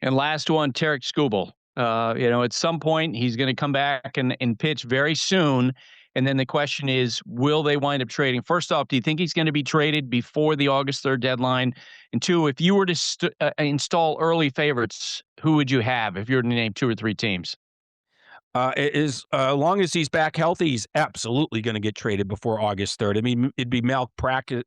And last one, Tarik Skubal. At some point, he's going to come back and pitch very soon. And then the question is, will they wind up trading? First off, do you think he's going to be traded before the August 3rd deadline? And two, if you were to install early favorites, who would you have if you were to name two or three teams? As long as he's back healthy, he's absolutely going to get traded before August 3rd. I mean, it'd be malpractice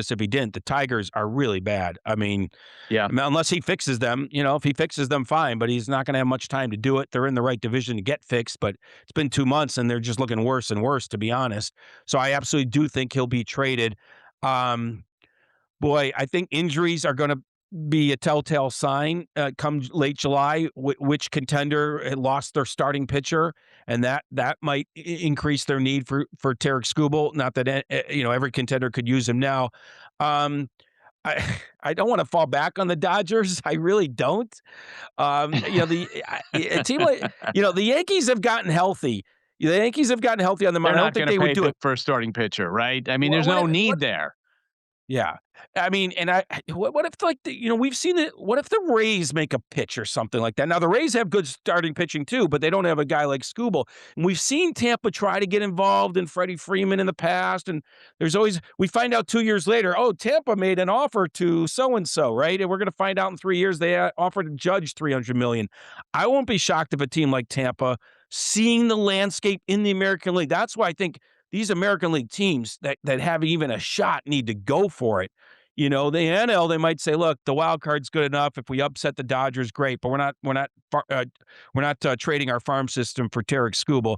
if he didn't. The Tigers are really bad. I mean, Yeah. unless he fixes them, if he fixes them, fine, but he's not going to have much time to do it. They're in the right division to get fixed, but it's been 2 months and they're just looking worse and worse, to be honest. So I absolutely do think he'll be traded. Um, Boy, I think injuries are going to be a telltale sign come late July. Which contender had lost their starting pitcher, and that might increase their need for Tarik Skubal. Not that every contender could use him now. Um, I don't want to fall back on the Dodgers. I really don't. A team like the Yankees have gotten healthy. The Yankees have gotten healthy on the They're mound. I don't not think going to they would pay do it. for a starting pitcher, right? I mean, there's What no if need there. Yeah. I mean, and what if like we've seen it. What if the Rays make a pitch or something like that? Now the Rays have good starting pitching too, but they don't have a guy like Skubal. And we've seen Tampa try to get involved in Freddie Freeman in the past, and we find out 2 years later, oh, Tampa made an offer to so and so, right? And we're going to find out in 3 years they offered a Judge $300 million. I won't be shocked if a team like Tampa, seeing the landscape in the American League, that's why I think these American League teams that have even a shot need to go for it. The NL, they might say, look, the wild card's good enough. If we upset the Dodgers, great, but we're not trading our farm system for Tarik Skubal.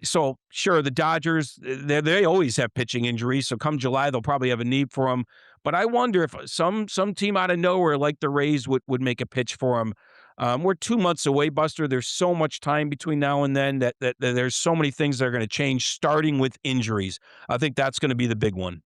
So sure, the Dodgers, they always have pitching injuries. So come July, they'll probably have a need for them. But I wonder if some team out of nowhere, like the Rays, would make a pitch for him. We're 2 months away, Buster. There's so much time between now and then that there's so many things that are going to change, starting with injuries. I think that's going to be the big one.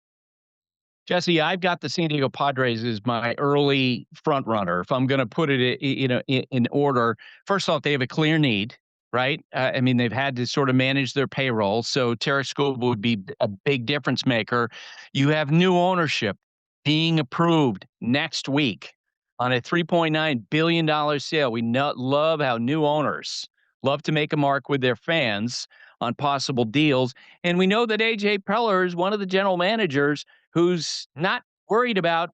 Jesse, I've got the San Diego Padres as my early front runner. If I'm going to put it, in order, first off, they have a clear need, right? I mean, they've had to sort of manage their payroll, so Tarik Skubal would be a big difference maker. You have new ownership being approved next week on a $3.9 billion sale. We love how new owners love to make a mark with their fans on possible deals. And we know that A.J. Preller is one of the general managers who's not worried about,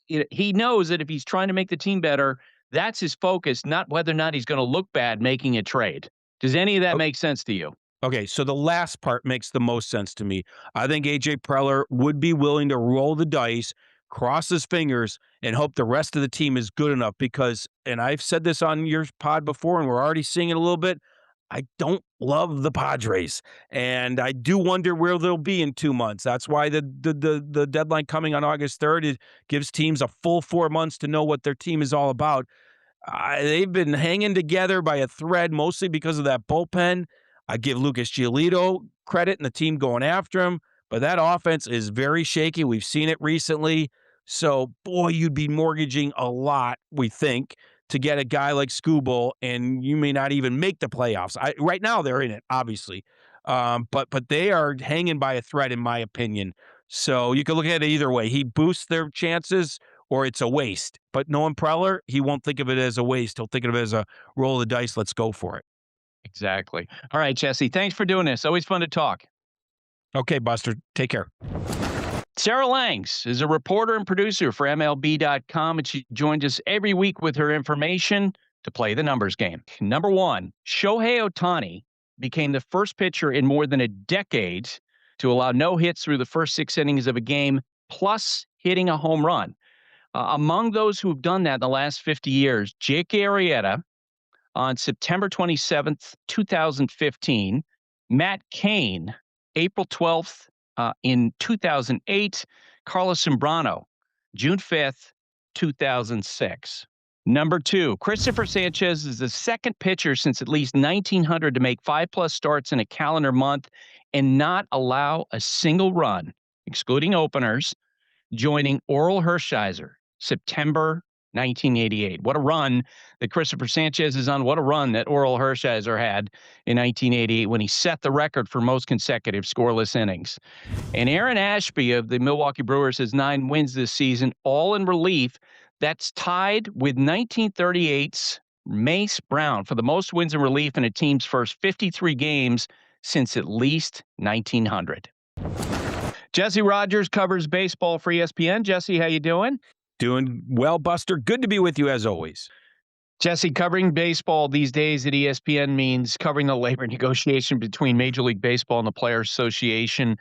he knows that if he's trying to make the team better, that's his focus, not whether or not he's going to look bad making a trade. Does any of that make sense to you? Okay, so the last part makes the most sense to me. I think A.J. Preller would be willing to roll the dice, cross his fingers, and hope the rest of the team is good enough because, and I've said this on your pod before, and we're already seeing it a little bit, I don't love the Padres, and I do wonder where they'll be in 2 months. That's why the deadline coming on August 3rd, it gives teams a full 4 months to know what their team is all about. They've been hanging together by a thread, mostly because of that bullpen. I give Lucas Giolito credit and the team going after him, but that offense is very shaky. We've seen it recently. So, boy, you'd be mortgaging a lot, we think, to get a guy like Skubal, and you may not even make the playoffs. Right now, they're in it, obviously, but they are hanging by a thread, in my opinion. So you can look at it either way. He boosts their chances, or it's a waste. But knowing Preller, he won't think of it as a waste. He'll think of it as a roll of the dice. Let's go for it. Exactly. All right, Jesse, thanks for doing this. Always fun to talk. Okay, Buster. Take care. Sarah Langs is a reporter and producer for MLB.com, and she joins us every week with her information to play the numbers game. Number one, Shohei Ohtani became the first pitcher in more than a decade to allow no hits through the first 6 innings of a game, plus hitting a home run. Among those who have done that in the last 50 years, Jake Arrieta on September 27th, 2015, Matt Cain, April 12th, in 2008, Carlos Zambrano, June 5th, 2006. Number two, Christopher Sanchez is the second pitcher since at least 1900 to make 5+ starts in a calendar month and not allow a single run, excluding openers, joining Oral Hershiser, September 1988. What a run that Christopher Sanchez is on. What a run that Oral Hershiser had in 1988 when he set the record for most consecutive scoreless innings. And Aaron Ashby of the Milwaukee Brewers has 9 wins this season, all in relief. That's tied with 1938's Mace Brown for the most wins in relief in a team's first 53 games since at least 1900. Jesse Rogers covers baseball for ESPN. Jesse, how you doing? Doing well, Buster. Good to be with you as always. Jesse, covering baseball these days at ESPN means covering the labor negotiation between Major League Baseball and the Players Association.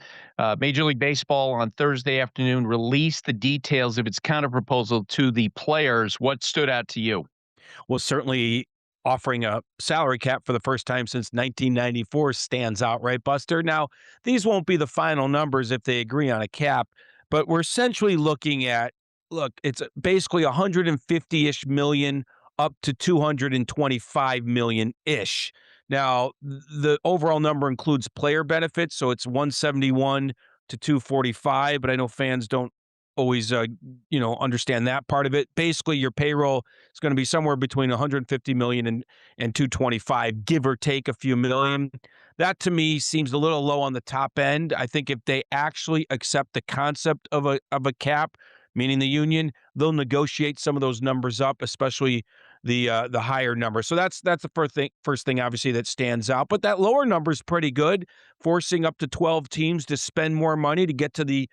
Major League Baseball on Thursday afternoon released the details of its counterproposal to the players. What stood out to you? Well, certainly offering a salary cap for the first time since 1994 stands out, right, Buster? Now, these won't be the final numbers if they agree on a cap, but we're essentially looking at it's basically 150-ish million up to 225 million ish. Now, the overall number includes player benefits, so it's 171 to 245, but I know fans don't always understand that part of it. Basically, your payroll is going to be somewhere between 150 million and 225, give or take a few million. That to me seems a little low on the top end. I think if they actually accept the concept of a cap, meaning the union, they'll negotiate some of those numbers up, especially the higher number. So that's the first thing obviously that stands out. But that lower number is pretty good, forcing up to 12 teams to spend more money to get to the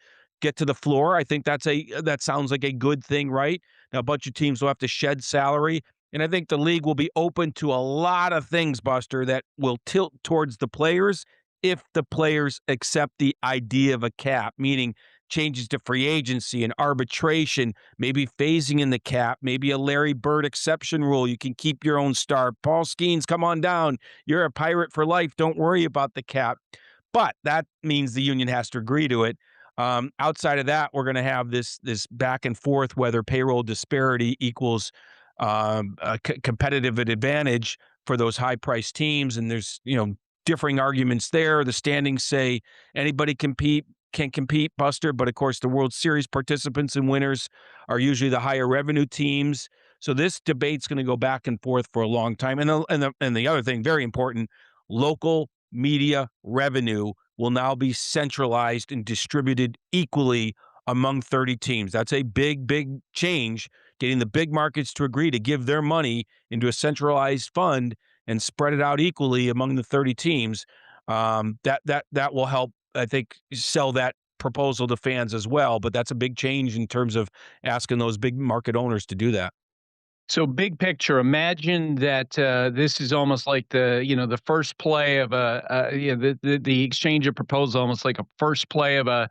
floor. I think that sounds like a good thing, right? Now, a bunch of teams will have to shed salary, and I think the league will be open to a lot of things, Buster, that will tilt towards the players if the players accept the idea of a cap, meaning changes to free agency and arbitration, maybe phasing in the cap, maybe a Larry Bird exception rule. You can keep your own star. Paul Skeens, come on down. You're a Pirate for life. Don't worry about the cap. But that means the union has to agree to it. Outside of that, we're going to have this back and forth whether payroll disparity equals a competitive advantage for those high priced teams, and there's differing arguments there. The standings say anybody can compete, Buster, but of course the World Series participants and winners are usually the higher revenue teams. So this debate's going to go back and forth for a long time. And the other thing, very important, local media revenue will now be centralized and distributed equally among 30 teams. That's a big, big change, getting the big markets to agree to give their money into a centralized fund and spread it out equally among the 30 teams. That will help, I think, sell that proposal to fans as well. But that's a big change in terms of asking those big market owners to do that. So big picture, imagine that this is almost like the first play of the exchange of proposals, almost like a first play of a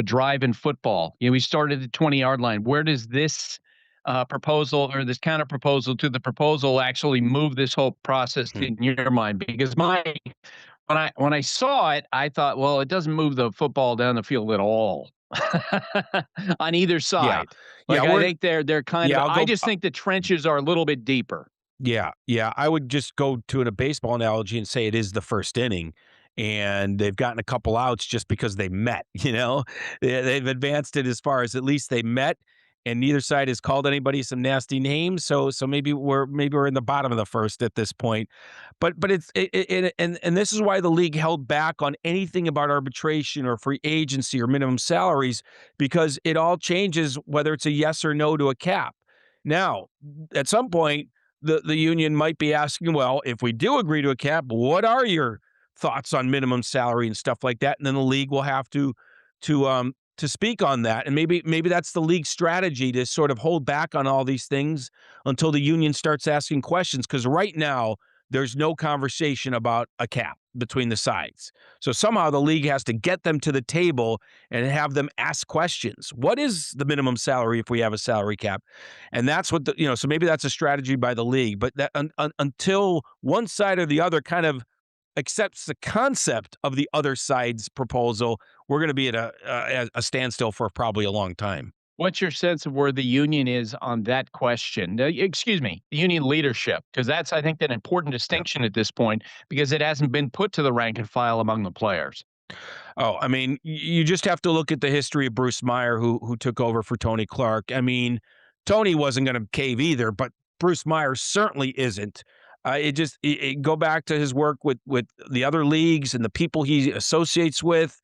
drive in football. We started at the 20-yard line. Where does this proposal or this counter proposal to the proposal actually move this whole process in your mind? Because when I saw it, I thought, well, it doesn't move the football down the field at all. On either Yeah. side. Yeah. Like, I think they're kind of I'll I go. just think the trenches are a little bit deeper. Yeah, yeah. I would just go to a baseball analogy and say it is the first inning, and they've gotten a couple outs just because they met. They've advanced it as far as at least they met, and neither side has called anybody some nasty names. So maybe we're in the bottom of the first at this point. But and this is why the league held back on anything about arbitration or free agency or minimum salaries, because it all changes whether it's a yes or no to a cap. Now, at some point the union might be asking, well, if we do agree to a cap, what are your thoughts on minimum salary and stuff like that? And then the league will have to speak on that. And maybe that's the league strategy to sort of hold back on all these things until the union starts asking questions. Because right now, there's no conversation about a cap between the sides. So somehow the league has to get them to the table and have them ask questions. What is the minimum salary if we have a salary cap? And that's what so maybe that's a strategy by the league. But that until one side or the other kind of accepts the concept of the other side's proposal, we're going to be at a standstill for probably a long time. What's your sense of where the union is on that question? Excuse me, the union leadership, because that's, I think, an important Yeah. distinction at this point because it hasn't been put to the rank and file among the players. Oh, I mean, you just have to look at the history of Bruce Meyer, who took over for Tony Clark. I mean, Tony wasn't going to cave either, but Bruce Meyer certainly isn't. Go back to his work with the other leagues and the people he associates with.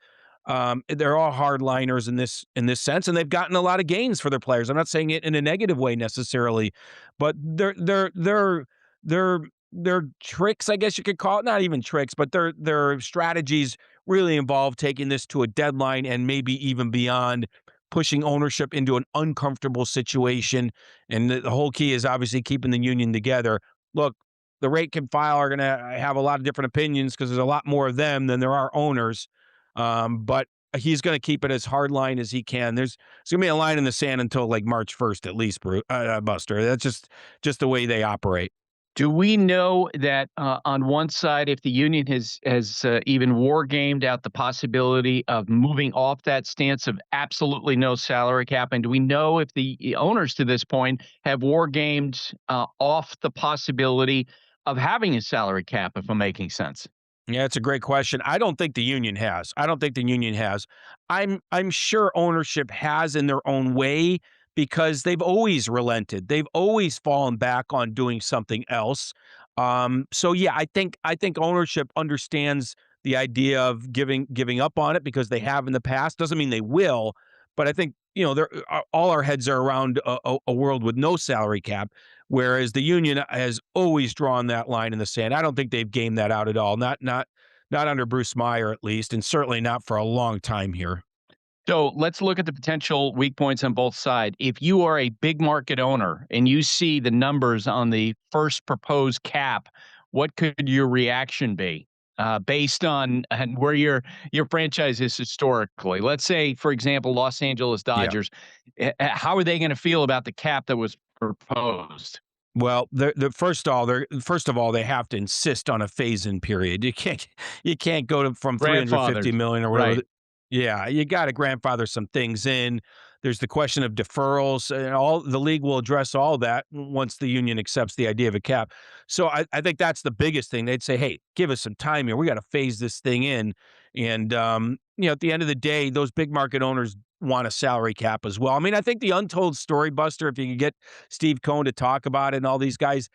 They're all hardliners in this sense, and they've gotten a lot of gains for their players. I'm not saying it in a negative way necessarily, but their tricks, I guess you could call it, not even tricks, but their strategies really involve taking this to a deadline and maybe even beyond, pushing ownership into an uncomfortable situation. And the whole key is obviously keeping the union together. Look, the rate and file are going to have a lot of different opinions because there's a lot more of them than there are owners. But he's going to keep it as hard line as he can. There's going to be a line in the sand until like March 1st at least, Buster. That's just the way they operate. Do we know that on one side, if the union has even war gamed out the possibility of moving off that stance of absolutely no salary cap, and do we know if the owners to this point have war gamed off the possibility of having a salary cap? If I'm making sense. Yeah, it's a great question. I don't think the union has. I don't think the union has. I'm sure ownership has in their own way because they've always relented. They've always fallen back on doing something else. So yeah, I think ownership understands the idea of giving up on it because they have in the past. Doesn't mean they will, but I think they're all our heads are around a world with no salary cap. Whereas the union has always drawn that line in the sand. I don't think they've gamed that out at all. Not under Bruce Meyer, at least, and certainly not for a long time here. So let's look at the potential weak points on both sides. If you are a big market owner and you see the numbers on the first proposed cap, what could your reaction be based on and where your franchise is historically? Let's say, for example, Los Angeles Yeah. Dodgers. How are they going to feel about the cap that was proposed? Well, first of all, they have to insist on a phase-in period. You can't go to from 350 Grandfathered, million or whatever. right? Yeah, you got to grandfather some things in. There's the question of deferrals, and all the league will address all that once the union accepts the idea of a cap. So I think that's the biggest thing. They'd say, "Hey, give us some time here. We got to phase this thing in." And at the end of the day, those big market owners want a salary cap as well. I mean, I think the untold story, Buster, if you can get Steve Cohen to talk about it and all these guys,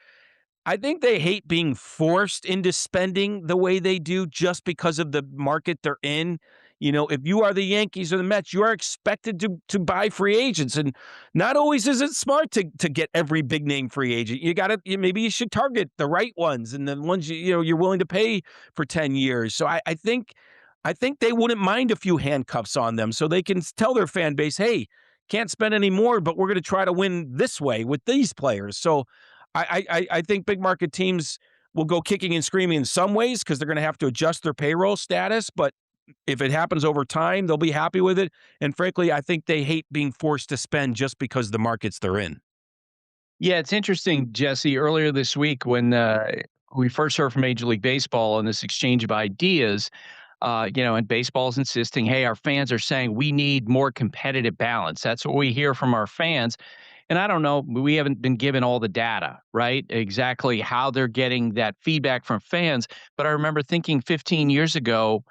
I think they hate being forced into spending the way they do just because of the market they're in. If you are the Yankees or the Mets, you are expected to buy free agents, and not always is it smart to get every big name free agent. Maybe you should target the right ones and the ones you're willing to pay for 10 years. So I think they wouldn't mind a few handcuffs on them, so they can tell their fan base, "Hey, can't spend any more, but we're going to try to win this way with these players." So I think big market teams will go kicking and screaming in some ways because they're going to have to adjust their payroll status. But if it happens over time, they'll be happy with it. And frankly, I think they hate being forced to spend just because of the markets they're in. Yeah, it's interesting, Jesse. Earlier this week, when we first heard from Major League Baseball on this exchange of ideas, and baseball's insisting, hey, our fans are saying we need more competitive balance. That's what we hear from our fans. And I don't know, we haven't been given all the data, right? Exactly how they're getting that feedback from fans. But I remember thinking 15 years ago,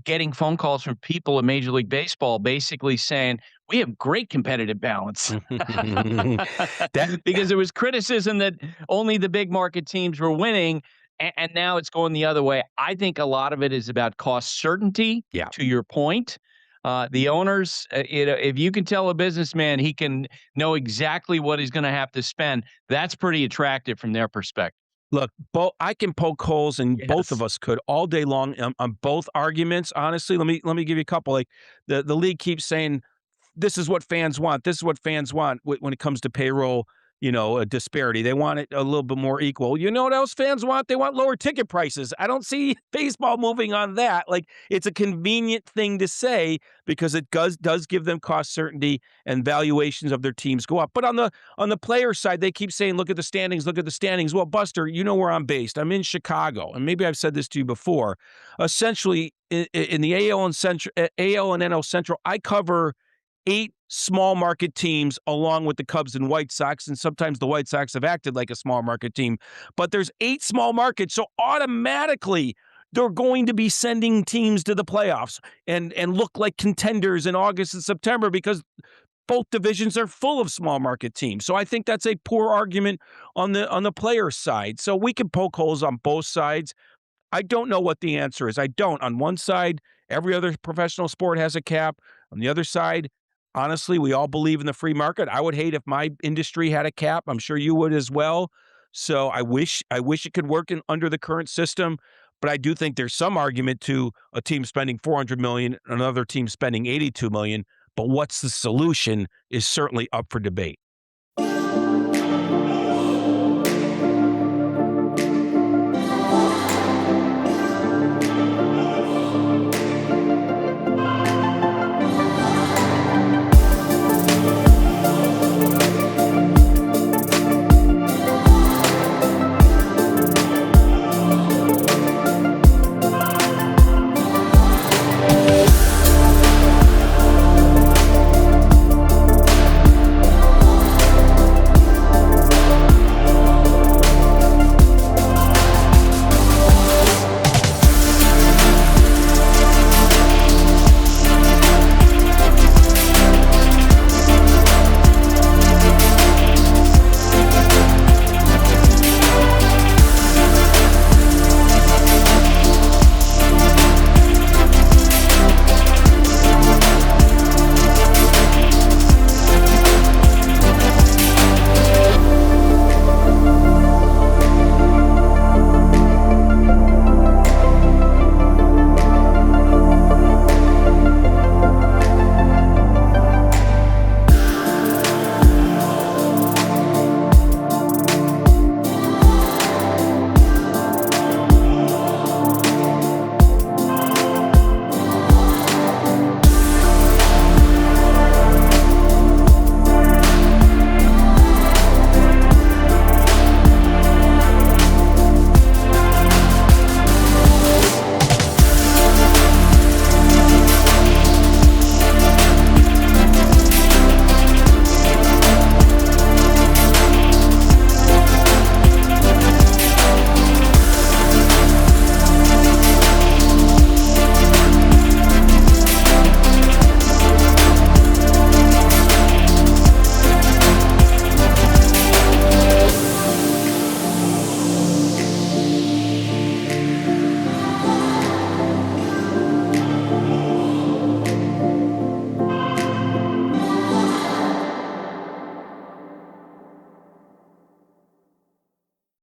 getting phone calls from people in Major League Baseball basically saying, we have great competitive balance. That Because there was criticism that only the big market teams were winning, and now it's going the other way. I think a lot of it is about cost certainty, Yeah. to your point. The owners, if you can tell a businessman he can know exactly what he's gonna have to spend, that's pretty attractive from their perspective. Look, I can poke holes, and both of Yes. us could all day long on both arguments. Honestly, let me give you a couple. Like the league keeps saying this is what fans want. This is what fans want when it comes to payroll, a disparity. They want it a little bit more equal. You know what else fans want? They want lower ticket prices. I don't see baseball moving on that. Like it's a convenient thing to say because it does give them cost certainty and valuations of their teams go up. But on the player side, they keep saying, look at the standings, look at the standings. Well, Buster, you know where I'm based. I'm in Chicago. And maybe I've said this to you before. Essentially, in the AL and NL Central, I cover 8 small market teams along with the Cubs and White Sox, and sometimes the White Sox have acted like a small market team. But there's 8 small markets, so automatically they're going to be sending teams to the playoffs and look like contenders in August and September because both divisions are full of small market teams. So I think that's a poor argument on the player side. So we can poke holes on both sides. I don't know what the answer is. I don't. On one side, Every other professional sport has a cap. On the other side, honestly, we all believe in the free market. I would hate if my industry had a cap. I'm sure you would as well. So I wish it could work under the current system, but I do think there's some argument to a team spending 400 million, another team spending 82 million. But what's the solution is certainly up for debate.